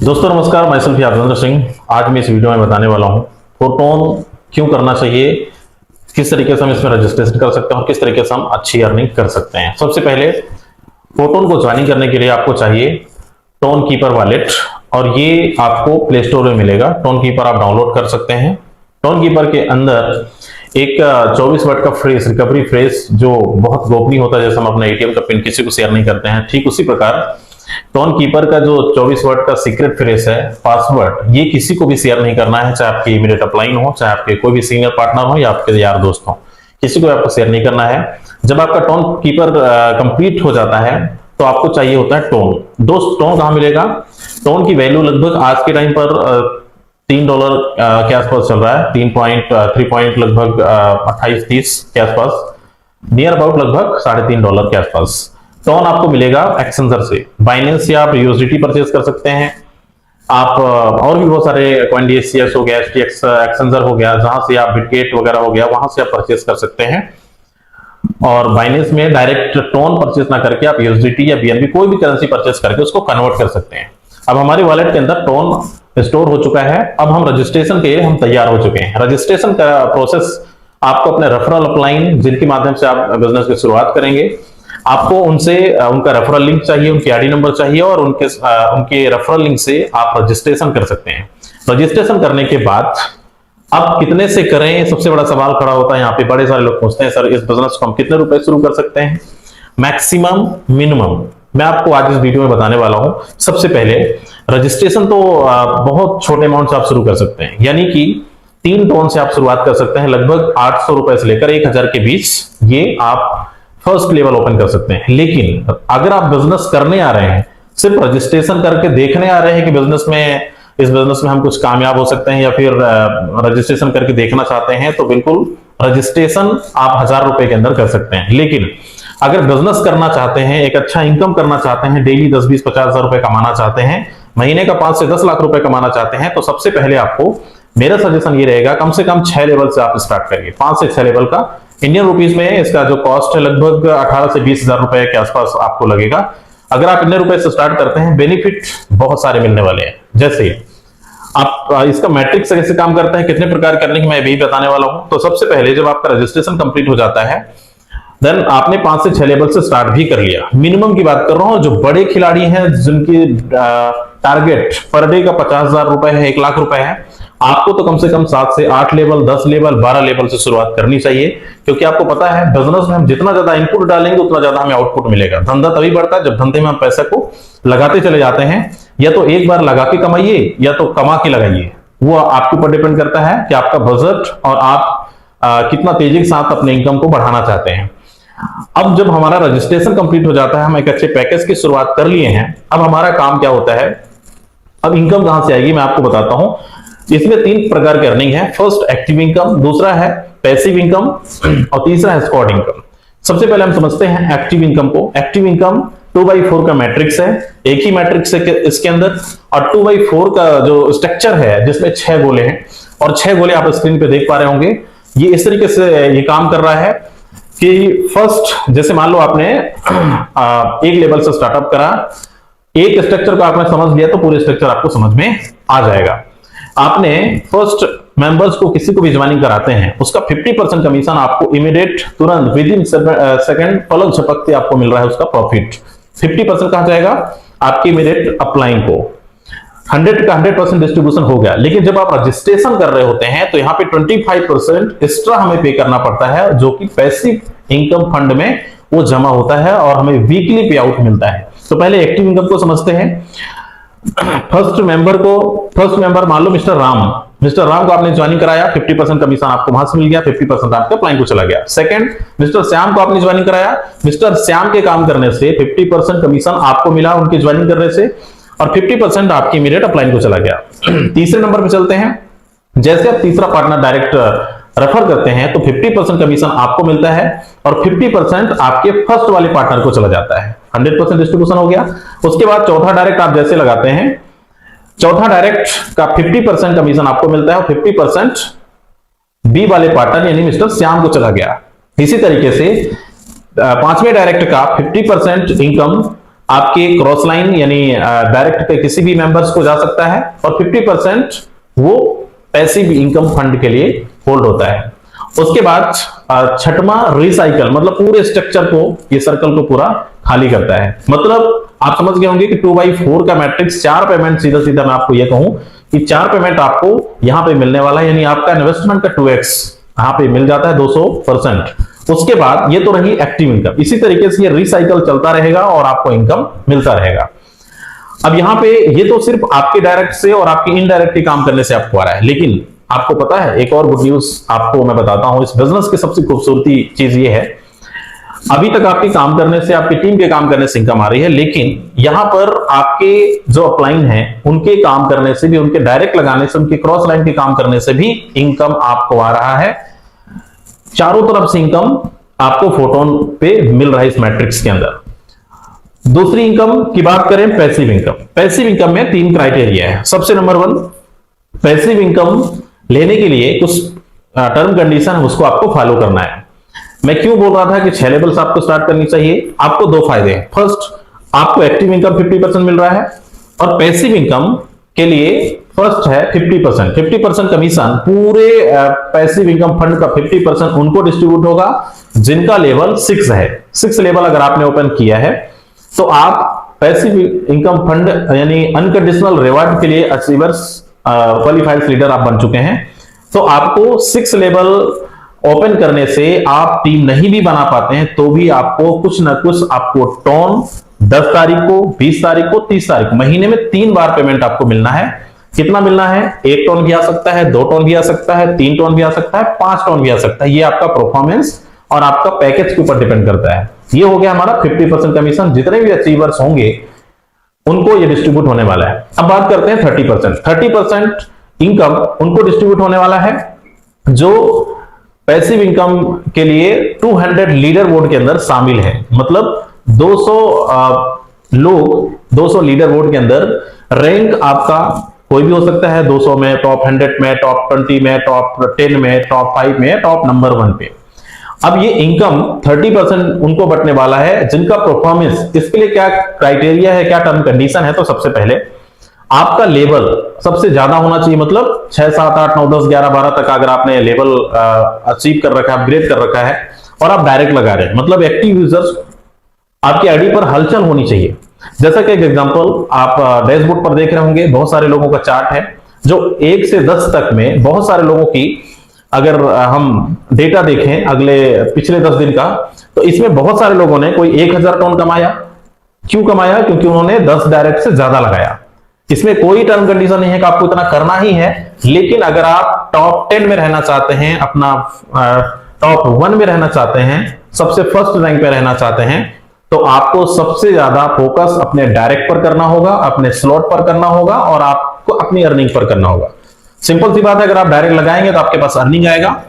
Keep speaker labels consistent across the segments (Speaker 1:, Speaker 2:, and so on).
Speaker 1: दोस्तों नमस्कार, मैं सेल्फ यादवेंद्र सिंह। आज मैं इस वीडियो में बताने वाला हूं फोटोन क्यों करना चाहिए, किस तरीके से हम इसमें रजिस्ट्रेशन कर सकते हैं और किस तरीके से हम अच्छी अर्निंग कर सकते हैं। सबसे पहले फोटोन को ज्वाइन करने के लिए आपको चाहिए टोन कीपर वॉलेट, और ये आपको प्ले स्टोर में मिलेगा। टोन कीपर आप डाउनलोड कर सकते हैं। टोन कीपर के अंदर एक 24 वर्ड का फ्रेज, रिकवरी फ्रेज, जो बहुत गोपनीय होता है। जैसे हम अपना एटीएम का पिन किसी को शेयर नहीं करते हैं, ठीक उसी प्रकार टोन कीपर का जो 24 वर्ड का सीक्रेट फ्रेज है, पासवर्ड, ये किसी को भी शेयर नहीं करना है। चाहे आपकी इमीडिएट अपलाइन हो, चाहे आपके कोई भी सीनियर पार्टनर हो या आपके यार दोस्त हो, किसी को आपको शेयर नहीं करना है। जब आपका टोन कीपर कंप्लीट हो जाता है तो आपको चाहिए होता है टोन। दोस्त टोन कहां मिलेगा? टोन की वैल्यू लगभग आज के टाइम पर $3 के आसपास चल रहा है। 3 पॉइंट लगभग 28-30 के आसपास, नियर अबाउट लगभग $3.5 के आसपास टोन आपको मिलेगा एक्सचेंजर से। बाइनेंस से आप यूएसडीटी परचेज कर सकते हैं। आप और भी बहुत सारे CoinDCS हो गया, STX एक्सचेंजर हो गया, जहां से आप बिटगेट वगैरह हो गया, वहां से आप परचेज कर सकते हैं। और बाइनेंस में डायरेक्ट टोन परचेज ना करके आप यूएसडीटी या BNB कोई भी करेंसी परचेज करके उसको कन्वर्ट कर सकते हैं। अब हमारी वॉलेट के अंदर टोन स्टोर हो चुका है। अब हम रजिस्ट्रेशन के लिए हम तैयार हो चुके हैं। रजिस्ट्रेशन का प्रोसेस आपको अपने रेफरल अपलाइन, जिनके माध्यम से आप बिजनेस की शुरुआत करेंगे, आपको उनसे उनका रेफरल लिंक चाहिए, उनकी आईडी नंबर चाहिए, और उनके रेफरल लिंक से आप रजिस्ट्रेशन कर सकते हैं। रजिस्ट्रेशन करने के बाद अब कितने से करें, सबसे बड़ा सवाल खड़ा होता है। यहाँ पे बड़े सारे लोग पूछते हैं, सर इस बिजनेस को हम कितने रुपए शुरू कर सकते हैं, मैक्सिमम, मिनिमम? मैं आपको आज इस वीडियो में बताने वाला हूं। सबसे पहले रजिस्ट्रेशन तो बहुत छोटे अमाउंट से आप शुरू कर सकते हैं, यानी कि 3 टोन से आप शुरुआत कर सकते हैं। लगभग 800 रुपए से लेकर 1000 के बीच ये आप फर्स्ट लेवल ओपन कर सकते हैं। लेकिन अगर आप बिजनेस करने आ रहे हैं, सिर्फ रजिस्ट्रेशन करके देखने आ रहे हैं कि इस बिजनेस में हम कुछ कामयाब हो सकते हैं, या फिर रजिस्ट्रेशन करके देखना चाहते हैं, तो बिल्कुल रजिस्ट्रेशन आप 1000 रुपए के अंदर कर सकते हैं। लेकिन अगर बिजनेस करना चाहते हैं, एक अच्छा इनकम करना चाहते हैं, डेली 10, 20, 50 हजार रुपए कमाना चाहते हैं, महीने का 5 से 10 लाख रुपए कमाना चाहते हैं, तो सबसे पहले आपको मेरा सजेशन ये रहेगा, कम से कम 6 लेवल से आप स्टार्ट करिए। 5 से 6 लेवल का इंडियन रुपीज में इसका जो कॉस्ट है लगभग 18 से 20 हजार रुपए के आसपास आपको लगेगा। अगर आप इतने रुपए से स्टार्ट करते हैं, बेनिफिट बहुत सारे मिलने वाले हैं। जैसे आप इसका मैट्रिक्स कैसे काम करता है, कितने प्रकार करने की, मैं भी बताने वाला हूं। तो सबसे पहले जब आपका रजिस्ट्रेशन कंप्लीट हो जाता है, देन आपने 5 से 6 लेवल से स्टार्ट भी कर लिया। मिनिमम की बात कर रहा हूं, जो बड़े खिलाड़ी हैं, जिनकी टारगेट पर डे का 50,000 रुपए है, 1 लाख रुपए है, आपको तो कम से कम 7 से 8 लेवल, 10 लेवल, 12 लेवल से शुरुआत करनी चाहिए। क्योंकि आपको पता है बिजनेस में हम जितना ज्यादा इनपुट डालेंगे उतना ज्यादा हमें आउटपुट मिलेगा। धंधा तभी बढ़ता है जब धंधे में हम पैसे को लगाते चले जाते हैं। या तो एक बार लगा के कमाइए, या तो कमा के लगाइए। वो आपके ऊपर डिपेंड करता है कि आपका बजट और आप कितना तेजी के साथ अपने इनकम को बढ़ाना चाहते हैं। अब जब हमारा रजिस्ट्रेशन कंप्लीट हो जाता है, हम एक अच्छे पैकेज की शुरुआत कर लिए हैं, अब हमारा काम क्या होता है, अब इनकम कहां से आएगी मैं आपको बताता हूं। इसमें 3 प्रकार की अर्निंग है। फर्स्ट एक्टिव इनकम, दूसरा है पैसिव इनकम, और तीसरा है स्क्वाड इनकम। सबसे पहले हम समझते हैं एक्टिव इनकम को। एक्टिव इनकम 2x4 का मैट्रिक्स है। एक ही मैट्रिक्स है इसके अंदर, और 2x4 का जो स्ट्रक्चर है, जिसमें 6 गोले हैं, और 6 गोले आप स्क्रीन पे देख पा रहे होंगे। ये इस तरीके से ये काम कर रहा है कि फर्स्ट, जैसे मान लो आपने एक लेवल से स्टार्टअप करा, एक स्ट्रक्चर को आपने समझ लिया तो पूरे स्ट्रक्चर आपको समझ में आ जाएगा। आपने फर्स्ट मेंबर्स को किसी को भी ज्वाइनिंग कराते हैं, उसका 50% कमीशन आपको इमीडिएट, तुरंत, विद इन सेकंड, पलक झपकते आपको मिल रहा है उसका प्रॉफिट। 50% कहां जाएगा? आपकी इमीडिएट अपलाइन को। 100 का 100% डिस्ट्रीब्यूशन हो गया। लेकिन जब आप रजिस्ट्रेशन कर रहे होते हैं तो यहाँ पे 25% एक्स्ट्रा हमें पे करना पड़ता है, जो कि पैसिव इनकम फंड में वो जमा होता है और हमें वीकली पे आउट मिलता है। तो पहले एक्टिव इनकम को समझते हैं। फर्स्ट मेंबर मान लो मिस्टर राम को आपने ज्वाइनिंग कराया, 50% कमीशन आपको वहां से मिल गया, 50% आपके क्लाइंट को चला गया। सेकंड, मिस्टर श्याम को आपने ज्वाइनिंग कराया, मिस्टर श्याम के काम करने से 50% कमीशन आपको मिला उनके ज्वाइनिंग करने से, और 50% आपकी इमीडिएट अपलाइन को चला गया। तीसरे नंबर पे चलते हैं। जैसे आप तीसरा पार्टनर डायरेक्ट रेफर करते हैं तो 50% कमीशन आपको मिलता है, और 50% आपके फर्स्ट वाले पार्टनर को चला जाता है। 100% डिस्ट्रीब्यूशन हो गया। उसके बाद चौथा डायरेक्ट आप जैसे लगाते हैं, चौथा डायरेक्ट का 50% कमीशन आपको मिलता है, और 50% बी वाले पार्टनर यानी मिस्टर श्याम को चला गया। इसी तरीके से पांचवें डायरेक्ट का 50% इनकम आपके क्रॉस लाइन यानी डायरेक्ट पे किसी भी मेंबर्स को जा सकता है, और 50% वो पैसिव इनकम फंड के लिए होल्ड होता है। उसके बाद छठवां रिसाइकल, मतलब पूरे स्ट्रक्चर को, ये सर्कल को पूरा खाली करता है। मतलब आप समझ गए होंगे कि 2/4 का मैट्रिक्स, 4 पेमेंट, सीधा सीधा मैं आपको ये कहूं कि 4 पेमेंट आपको यहां पे मिलने वाला है, यानी आपका इन्वेस्टमेंट का 2x यहां पे मिल जाता है 200%। उसके बाद ये तो रही एक्टिव इनकम, इसी तरीके से ये रिसाइकल चलता रहेगा और आपको इनकम मिलता रहेगा। अब यहां पे ये तो सिर्फ आपके डायरेक्ट से और आपके इनडायरेक्टली काम करने से आपको आ रहा है, लेकिन आपको पता है एक और गुड न्यूज आपको मैं बताता हूं। इस बिजनेस की सबसे खूबसूरती चीज ये है, अभी तक आपके काम करने से, आपकी टीम के काम करने से इनकम आ रही है, लेकिन यहां पर आपके जो अपलाइन है उनके काम करने से भी, उनके डायरेक्ट लगाने से, उनके क्रॉस लाइन के काम करने से भी इनकम आपको आ रहा है। चारों तरफ से इनकम आपको फोटोन पे मिल रहा है इस मैट्रिक्स के अंदर। दूसरी इनकम की बात करें, पैसिव इनकम। पैसिव इनकम में 3 क्राइटेरिया है। सबसे नंबर 1, पैसिव इनकम लेने के लिए कुछ टर्म कंडीशन है, उसको आपको फॉलो करना है। मैं क्यों बोल रहा था कि 6 लेवल्स आपको स्टार्ट करनी चाहिए? आपको 2 फायदे हैं। फर्स्ट, आपको एक्टिव इनकम 50% मिल रहा है, और पैसिव इनकम के लिए फर्स्ट है 50% कमीशन। पूरे पैसिव इनकम फंड का 50% उनको डिस्ट्रीब्यूट होगा जिनका लेवल 6 है। 6 लेवल अगर आपने ओपन किया है तो आप पैसिव इनकम फंड यानी अनकंडीशनल रिवार्ड के लिए अचीवर्स क्वालिफाइड लीडर आप बन चुके हैं। तो आपको 6 लेवल ओपन करने से आप टीम नहीं भी बना पाते हैं तो भी आपको कुछ ना कुछ आपको टोन 10 तारीख को, 20 तारीख को, 30 तारीख को, महीने में 3 बार पेमेंट आपको मिलना है। कितना मिलना है? 1 टोन भी आ सकता है, 2 टोन भी आ सकता है, 3 टोन भी आ सकता है, 5 टोन भी आ सकता है। ये आपका परफॉर्मेंस और आपका पैकेज के ऊपर डिपेंड करता है। ये हो गया हमारा 50% कमीशन। जितने भी अचीवर्स होंगे उनको ये डिस्ट्रीब्यूट होने वाला है। अब बात करते हैं 30%। 30% इनकम उनको डिस्ट्रीब्यूट होने वाला है जो पैसिव इनकम के लिए 200 लीडर बोर्ड के अंदर शामिल है। मतलब 200 लोग 200 लीडर बोर्ड के अंदर, रैंक आपका कोई भी हो सकता है, 200 में, टॉप 100 में, टॉप 20 में, टॉप 10 में, टॉप 5 में, टॉप नंबर 1 पे। अब ये इनकम 30% उनको बटने वाला है जिनका परफॉर्मेंस, इसके लिए क्या क्राइटेरिया है, क्या टर्म कंडीशन है? तो सबसे पहले आपका लेवल सबसे ज्यादा होना चाहिए। मतलब 6, 7, 8, 9, 10, 11, 12 तक अगर आपने लेवल अचीव कर रखा है, अपग्रेड कर रखा है, और आप डायरेक्ट लगा रहे हैं, मतलब एक्टिव यूजर्स आपकी आईडी पर हलचल होनी चाहिए। जैसा कि एक एग्जांपल आप डैशबोर्ड पर देख रहे होंगे, बहुत सारे लोगों का चार्ट है जो 1 से 10 तक में बहुत सारे लोगों की, अगर हम डेटा देखें अगले पिछले 10 दिन का, तो इसमें बहुत सारे लोगों ने कोई 1000 टोन कमाया। क्यों कमाया? क्योंकि उन्होंने 10 डायरेक्ट से ज्यादा लगाया। इसमें कोई टर्म कंडीशन नहीं है कि आपको इतना करना ही है, लेकिन अगर आप टॉप 10 में रहना चाहते हैं, अपना टॉप 1 में रहना चाहते हैं, सबसे फर्स्ट रैंक पे रहना चाहते हैं, तो आपको सबसे ज्यादा फोकस अपने डायरेक्ट पर करना होगा, अपने स्लॉट पर करना होगा, और आपको अपनी अर्निंग पर करना होगा। सिंपल सी बात है, अगर आप डायरेक्ट लगाएंगे तो आपके पास अर्निंग आएगा,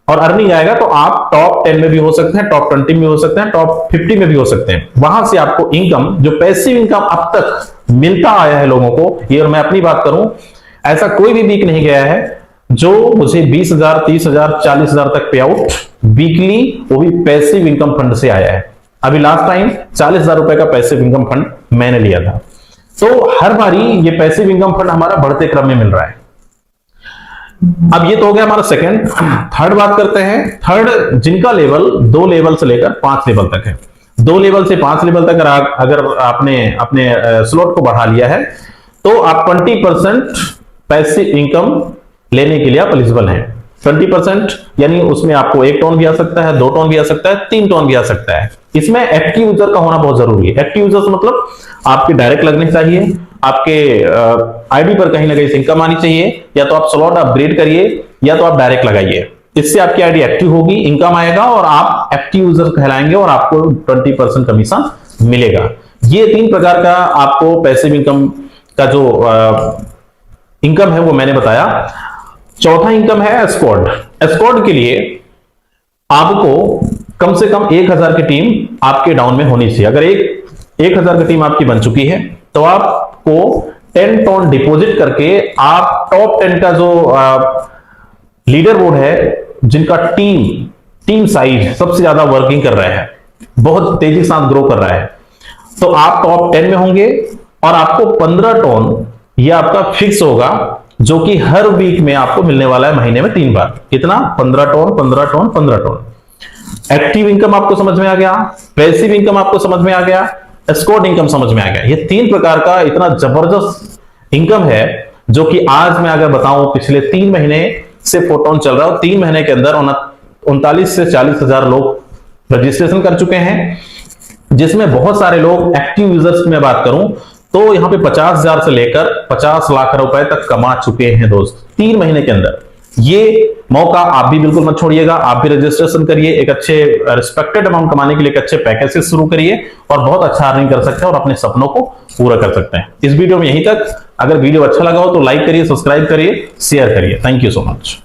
Speaker 1: और अर्निंग आएगा तो आप टॉप 10 में भी हो सकते हैं, टॉप 20 में हो सकते हैं, टॉप 50 में भी हो सकते हैं। वहां से आपको इनकम, जो पैसिव इनकम अब तक मिलता आया है लोगों को, ये और मैं अपनी बात करूं, ऐसा कोई भी वीक नहीं गया है जो मुझे 20,000, 30,000, 40,000 तक पे आउट वीकली, वो भी पैसिव इनकम फंड से आया है। अभी लास्ट टाइम 40,000 रुपए का पैसिव इनकम फंड मैंने लिया था। तो हर बारी ये पैसिव इनकम फंड हमारा बढ़ते क्रम में मिल रहा है। अब ये तो हो गया हमारा सेकंड। थर्ड बात करते हैं। थर्ड, जिनका लेवल 2 लेवल से लेकर 5 लेवल तक है। 2 लेवल से 5 लेवल तक अगर आपने अपने स्लॉट को बढ़ा लिया है तो आप 20% पैसिव इनकम लेने के लिए आप एलिजिबल हैं। 20% यानी उसमें आपको 1 टोन भी आ सकता है, 2 टोन भी आ सकता है, 3 टोन भी आ सकता है। इसमें एक्टिव यूजर का होना बहुत जरूरी है। एक्टिव यूजर्स मतलब आपके डायरेक्ट लगने चाहिए, आपके आईडी पर कहीं ना कहीं इनकम आनी चाहिए, या तो आप स्लॉट अपग्रेड करिए या तो आप डायरेक्ट लगाइए। इससे आपकी आईडी एक्टिव होगी, इनकम आएगा और आप एक्टिव यूजर कहलाएंगे और आपको 20% कमीशन मिलेगा। ये 3 प्रकार का आपको पैसिव इनकम का जो इनकम है वो मैंने बताया। चौथा इनकम है एस्कॉर्ट। एस्कॉर्ट के लिए आपको कम से कम 1000 की टीम आपके डाउन में होनी चाहिए। अगर 1000 की टीम आपकी बन चुकी है तो आपको 10 टोन डिपॉजिट करके आप टॉप 10 का जो लीडर बोर्ड है, जिनका टीम साइज सबसे ज्यादा वर्किंग कर रहा है, बहुत तेजी के साथ ग्रो कर रहा है, तो आप टॉप 10 में होंगे और आपको 15 टोन ये आपका फिक्स होगा, जो कि हर वीक में आपको मिलने वाला है, महीने में 3 बार। कितना? 15 tone 15 tone 15 tone. Active income आपको समझ में आ गया, पैसिव इनकम आपको समझ में आ गया, एस्कॉर्ट इनकम समझ में आ गया। ये 3 प्रकार का इतना जबरदस्त इनकम है, जो कि आज मैं अगर बताऊं पिछले 3 महीने से फोटोन चल रहा है, 3 महीने के अंदर 39 से 40 हजार लोग रजिस्ट्रेशन कर चुके हैं, जिसमें बहुत सारे लोग एक्टिव यूजर्स की मैं बात करूं तो यहां पे 50,000 से लेकर 50 लाख रुपए तक कमा चुके हैं दोस्त 3 महीने के अंदर। ये मौका आप भी बिल्कुल मत छोड़िएगा, आप भी रजिस्ट्रेशन करिए, एक अच्छे रिस्पेक्टेड अमाउंट कमाने के लिए एक अच्छे पैकेज से शुरू करिए और बहुत अच्छा अर्निंग कर सकते हैं और अपने सपनों को पूरा कर सकते हैं। इस वीडियो में यहीं तक। अगर वीडियो अच्छा लगा हो तो लाइक करिए, सब्सक्राइब करिए, शेयर करिए। Thank you so much.